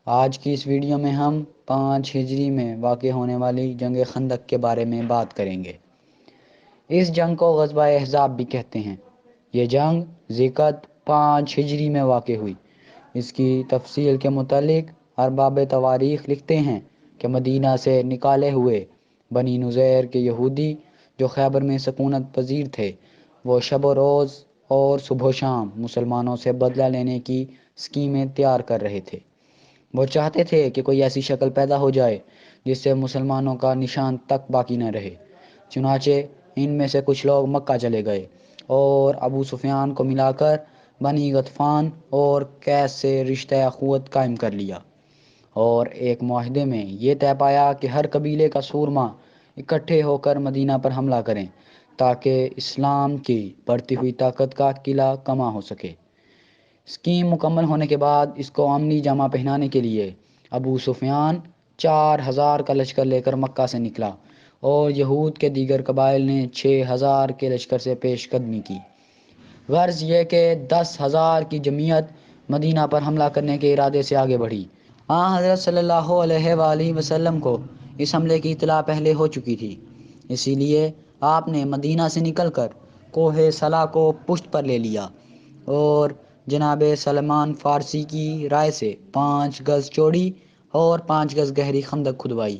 آج کی اس ویڈیو میں ہم 5 ہجری میں واقع ہونے والی جنگ خندق کے بارے میں بات کریں گے۔ اس جنگ کو غزوہ احزاب بھی کہتے ہیں۔ یہ جنگ ذیقعد 5 ہجری میں واقع ہوئی۔ اس کی تفصیل کے متعلق ارباب تواریخ لکھتے ہیں کہ مدینہ سے نکالے ہوئے بنی نذیر کے یہودی جو خیبر میں سکونت پذیر تھے، وہ شب و روز اور صبح و شام مسلمانوں سے بدلہ لینے کی اسکیمیں تیار کر رہے تھے۔ وہ چاہتے تھے کہ کوئی ایسی شکل پیدا ہو جائے جس سے مسلمانوں کا نشان تک باقی نہ رہے۔ چنانچہ ان میں سے کچھ لوگ مکہ چلے گئے اور ابو سفیان کو ملا کر بنی غطفان اور قیس سے رشتہ اخوت قائم کر لیا، اور ایک معاہدے میں یہ طے پایا کہ ہر قبیلے کا سورما اکٹھے ہو کر مدینہ پر حملہ کریں تاکہ اسلام کی بڑھتی ہوئی طاقت کا قلعہ کما ہو سکے۔ اسکیم مکمل ہونے کے بعد اس کو عملی جامہ پہنانے کے لیے ابو سفیان 4000 کا لشکر لے کر مکہ سے نکلا، اور یہود کے دیگر قبائل نے 6000 کے لشکر سے پیش قدمی کی۔ غرض یہ کہ 10,000 کی جمعیت مدینہ پر حملہ کرنے کے ارادے سے آگے بڑھی۔ حضرت صلی اللہ علیہ وآلہ وسلم کو اس حملے کی اطلاع پہلے ہو چکی تھی، اسی لیے آپ نے مدینہ سے نکل کر کوہ صلا کو پشت پر لے لیا اور جناب سلمان فارسی کی رائے سے 5 گز چوڑی اور 5 گز گہری خندق کھدوائی،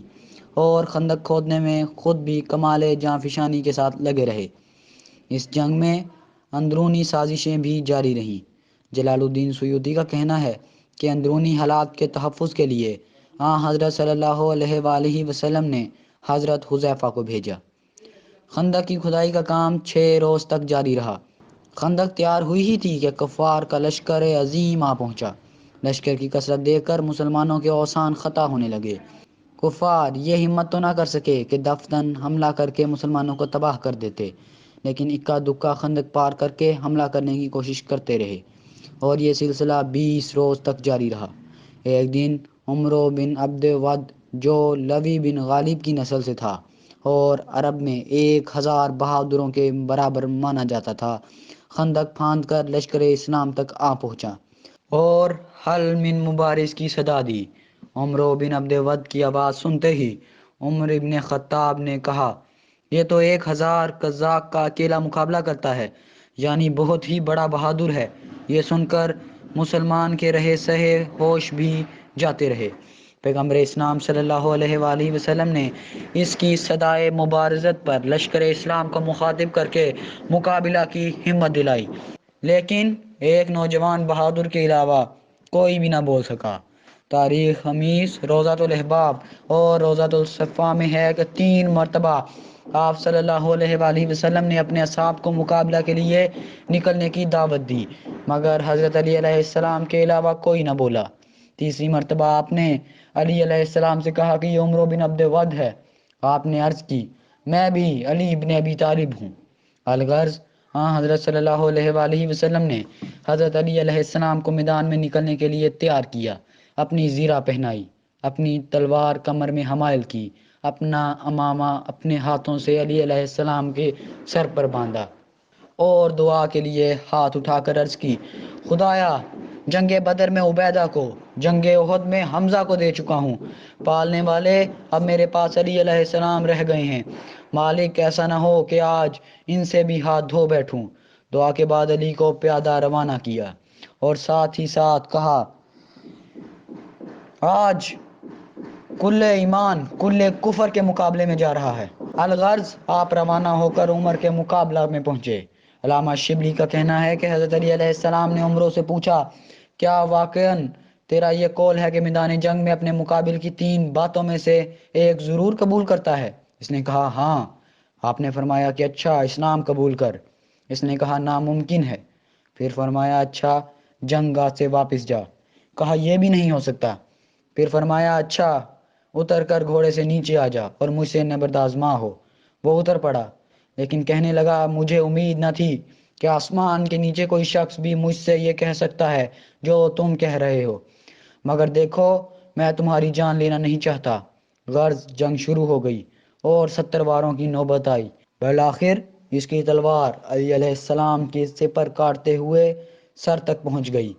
اور خندق کھودنے میں خود بھی کمال جانفشانی کے ساتھ لگے رہے۔ اس جنگ میں اندرونی سازشیں بھی جاری رہیں۔ جلال الدین سیوطی کا کہنا ہے کہ اندرونی حالات کے تحفظ کے لیے حضرت صلی اللہ علیہ وآلہ وسلم نے حضرت حذیفہ کو بھیجا۔ خندق کی کھدائی کا کام 6 روز تک جاری رہا۔ خندق تیار ہوئی ہی تھی کہ کفار کا لشکر عظیم آ پہنچا۔ لشکر کی کثرت دیکھ کر مسلمانوں کے اوسان خطا ہونے لگے۔ کفار یہ ہمت تو نہ کر سکے کہ دفتن حملہ کر کے مسلمانوں کو تباہ کر دیتے، لیکن اکا دکا خندق پار کر کے حملہ کرنے کی کوشش کرتے رہے، اور یہ سلسلہ 20 روز تک جاری رہا۔ ایک دن عمرو بن عبد ود جو لوی بن غالب کی نسل سے تھا اور عرب میں 1000 بہادروں کے برابر مانا جاتا تھا، خندق پھاند کر لشکر اسلام تک آ پہنچا اور حل من مبارز کی صدا دی۔ عمرو بن عبد ود کی آواز سنتے ہی عمر ابن خطاب نے کہا، یہ تو 1000 قزاق کا اکیلا مقابلہ کرتا ہے، یعنی بہت ہی بڑا بہادر ہے۔ یہ سن کر مسلمان کے رہے سہے ہوش بھی جاتے رہے۔ پیغمبر اسلام صلی اللہ علیہ وآلہ وسلم نے اس کی صدائے مبارزت پر لشکر اسلام کو مخاطب کر کے مقابلہ کی ہمت دلائی، لیکن ایک نوجوان بہادر کے علاوہ کوئی بھی نہ بول سکا۔ تاریخ خمیس روضۃ الاحباب اور روضۃ الصفا میں ہے کہ 3 مرتبہ آپ صلی اللہ علیہ وآلہ وسلم نے اپنے اصحاب کو مقابلہ کے لیے نکلنے کی دعوت دی، مگر حضرت علی علیہ السلام کے علاوہ کوئی نہ بولا۔ تیسری مرتبہ آپ نے علی علیہ السلام سے کہا کہ یہ عمرو بن عبد ود ہے۔ آپ نے عرض کی، میں بھی علی ابن ابی طالب ہوں۔ الغرض حضرت صلی اللہ علیہ وآلہ وسلم نے حضرت علی علیہ السلام کو میدان میں نکلنے کے لیے تیار کیا، اپنی زیرہ پہنائی، اپنی تلوار کمر میں حمائل کی، اپنا امامہ اپنے ہاتھوں سے علی علیہ السلام کے سر پر باندھا اور دعا کے لیے ہاتھ اٹھا کر عرض کی، خدایا جنگ بدر میں عبیدہ کو، جنگ احد میں حمزہ کو دے چکا ہوں، پالنے والے اب میرے پاس علی علیہ السلام رہ گئے ہیں، مالک ایسا نہ ہو کہ آج ان سے بھی ہاتھ دھو بیٹھوں۔ دعا کے بعد علی کو پیادہ روانہ کیا اور ساتھ ہی ساتھ کہا، آج کل ایمان کل کفر کے مقابلے میں جا رہا ہے۔ الغرض آپ روانہ ہو کر عمر کے مقابلہ میں پہنچے۔ علامہ شبلی کا کہنا ہے کہ حضرت علی علیہ السلام نے عمرو سے پوچھا، کیا واقعاً تیرا یہ قول ہے کہ میدان جنگ میں اپنے مقابل کی 3 باتوں میں سے ایک ضرور قبول کرتا ہے؟ اس نے کہا، ہاں۔ آپ نے فرمایا کہ اچھا اسلام قبول کر۔ اس نے کہا، ناممکن ہے۔ پھر فرمایا، اچھا جنگ گاہ سے واپس جا۔ کہا، یہ بھی نہیں ہو سکتا۔ پھر فرمایا، اچھا اتر کر گھوڑے سے نیچے آ جا اور مجھ سے نبرد آزما ہو۔ وہ اتر پڑا، لیکن کہنے لگا، مجھے امید نہ تھی کہ آسمان کے نیچے کوئی شخص بھی مجھ سے یہ کہہ سکتا ہے جو تم کہہ رہے ہو، مگر دیکھو میں تمہاری جان لینا نہیں چاہتا۔ غرض جنگ شروع ہو گئی اور 70 واروں کی نوبت آئی۔ بالآخر اس کی تلوار علی علیہ السلام کے سپر کاٹتے ہوئے سر تک پہنچ گئی۔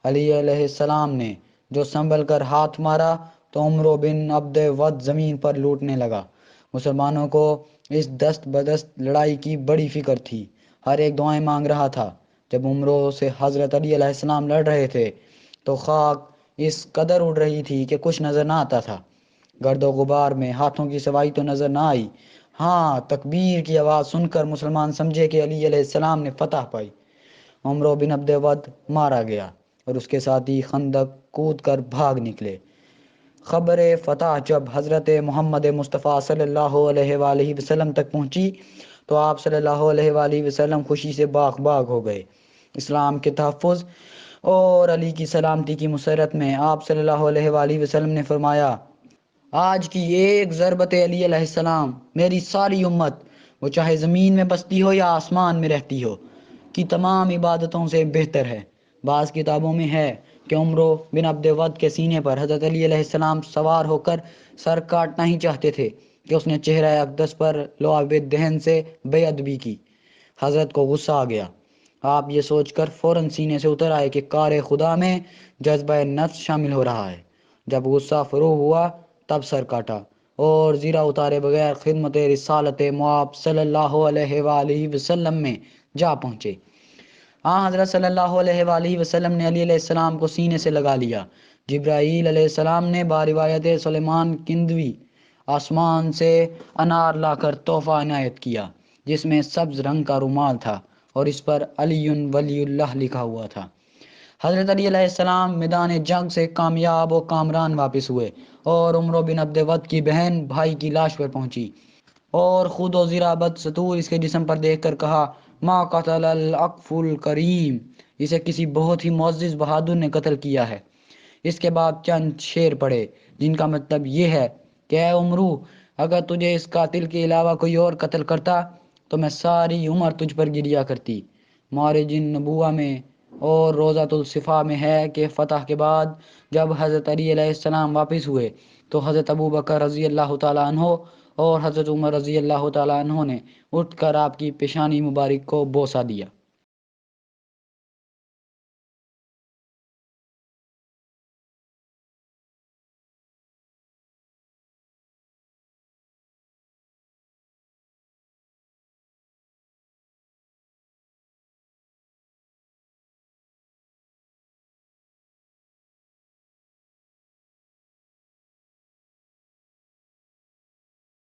علی علیہ السلام نے جو سنبھل کر ہاتھ مارا تو عمر بن عبد ود زمین پر لوٹنے لگا۔ مسلمانوں کو اس دست بدست لڑائی کی بڑی فکر تھی، ہر ایک دعائیں مانگ رہا تھا۔ جب عمروں سے حضرت علی علیہ السلام لڑ رہے تھے تو خاک اس قدر اڑ رہی تھی کہ کچھ نظر نہ آتا تھا۔ گرد و غبار میں ہاتھوں کی سوائی تو نظر نہ آئی، ہاں تکبیر کی آواز سن کر مسلمان سمجھے کہ علی علیہ السلام نے فتح پائی۔ عمر بن عبد ود مارا گیا اور اس کے ساتھی خندق کود کر بھاگ نکلے۔ خبر فتح جب حضرت محمد مصطفیٰ صلی اللہ علیہ وآلہ وسلم تک پہنچی تو آپ صلی اللہ علیہ وآلہ وسلم خوشی سے باغ باغ ہو گئے۔ اسلام کے تحفظ اور علی کی سلامتی کی مسرت میں آپ صلی اللہ علیہ وآلہ وسلم نے فرمایا، آج کی ایک ضربت علی علیہ السلام میری ساری امت، وہ چاہے زمین میں بستی ہو یا آسمان میں رہتی ہو، کی تمام عبادتوں سے بہتر ہے۔ بعض کتابوں میں ہے کہ عمر بن عبد ود کے سینے پر حضرت علی علیہ السلام سوار ہو کر سر کاٹنا ہی چاہتے تھے کہ اس نے چہرہ اقدس پر لعاب دہن سے بے ادبی کی۔ حضرت کو غصہ آ گیا، آپ یہ سوچ کر فوراً سینے سے اتر آئے کہ کار خدا میں جذبہ نفس شامل ہو رہا ہے۔ جب غصہ فروغ ہوا تب سر کاٹا اور زیرہ اتارے بغیر خدمت رسالت معاب صلی اللہ علیہ وآلہ وسلم میں جا پہنچے۔ حضرت صلی اللہ علیہ وآلہ وسلم نے علی علیہ السلام کو سینے سے لگا لیا۔ جبرائیل علیہ السلام نے باروایت سلیمان کندوی آسمان سے انار لا کر تحفہ عنایت کیا، جس میں سبز رنگ کا رومال تھا اور اس پر علی ولی اللہ لکھا ہوا تھا۔ حضرت علی علیہ السلام میدان جنگ سے کامیاب و کامران واپس ہوئے اور عمر بن عبد ود کی بہن بھائی کی لاش پر پہنچی اور خود و زیرہ بد ستور اس کے جسم پر دیکھ کر کہا، ما قتل الاقف الکریم، اسے کسی بہت ہی معزز بہادر نے قتل کیا ہے۔ اس کے بعد چند شعر پڑے جن کا مطلب یہ ہے کہ اے عمرو، اگر تجھے اس قاتل کے علاوہ کوئی اور قتل کرتا تو میں ساری عمر تجھ پر گریا کرتی۔ معارج النبوہ میں اور روضۃ الصفا میں ہے کہ فتح کے بعد جب حضرت علی علیہ السلام واپس ہوئے تو حضرت ابوبکر رضی اللہ تعالیٰ عنہ اور حضرت عمر رضی اللہ تعالیٰ عنہ نے اٹھ کر آپ کی پیشانی مبارک کو بوسہ دیا۔